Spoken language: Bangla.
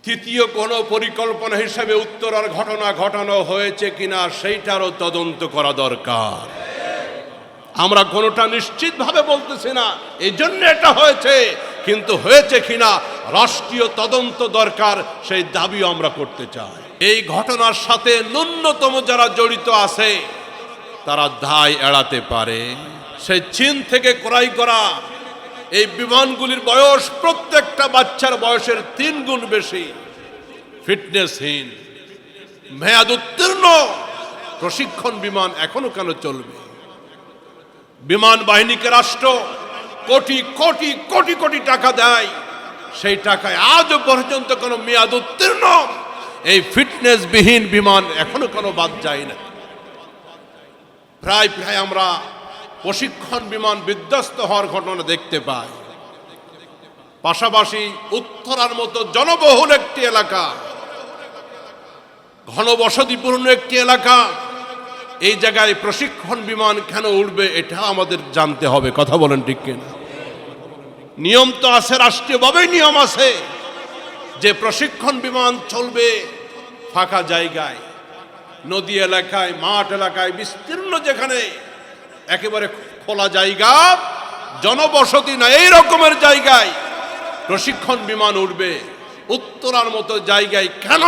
তৃতীয় কোনো পরিকল্পনা হিসেবে উত্তরার ঘটনা ঘটানো হয়েছে কিনা সেইটারও তদন্ত করা দরকার। আমরা কোনোটা নিশ্চিতভাবে বলতেছি না এই জন্য এটা হয়েছে, কিন্তু হয়েছে কিনা রাষ্ট্রীয় তদন্ত দরকার, সেই দাবিও আমরা করতে চাই। এই ঘটনার সাথে ন্যূনতম যারা জড়িত আছে তারা দায় এড়াতে পারে। সেই চীন থেকে ক্রয় করা এই বিমানগুলির বয়স প্রত্যেকটা বাচ্চার বয়সের 3 গুণ বেশি, ফিটনেসহীন, মেয়াদ উত্তীর্ণ প্রশিক্ষণ বিমান এখনো কেন চলবে? বিমান বাহিনীকে রাষ্ট্র কোটি কোটি কোটি কোটি টাকা দেয়, সেই টাকায় আজও পর্যন্ত কোনো মেয়াদ উত্তীর্ণ এই ফিটনেসবিহীন বিমান এখনো কোনো বাদ যায় না। প্রায় প্রায় আমরা প্রশিক্ষণ বিমান বিধ্বস্ত হওয়ার ঘটনা দেখতে পাই। পাশাপাশি উত্তরার মতো জনবহুল একটি এলাকা, ঘনবসতিপূর্ণ একটি এলাকা, এই জায়গায় প্রশিক্ষণ বিমান কেন উড়বে এটা আমাদের জানতে হবে। কথা বলেন ঠিক কিনা? নিয়ম তো আছে, রাষ্ট্রীয়ভাবেই নিয়ম আছে যে প্রশিক্ষণ বিমান চলবে ফাঁকা জায়গায়, নদী এলাকায়, মাঠ এলাকায়, বিস্তীর্ণ যেখানে একেবারে খোলা জায়গা, জনবসতি না, এই রকমের জায়গায় প্রশিক্ষণ বিমান উঠবে। উত্তরার মতো জায়গায় কেন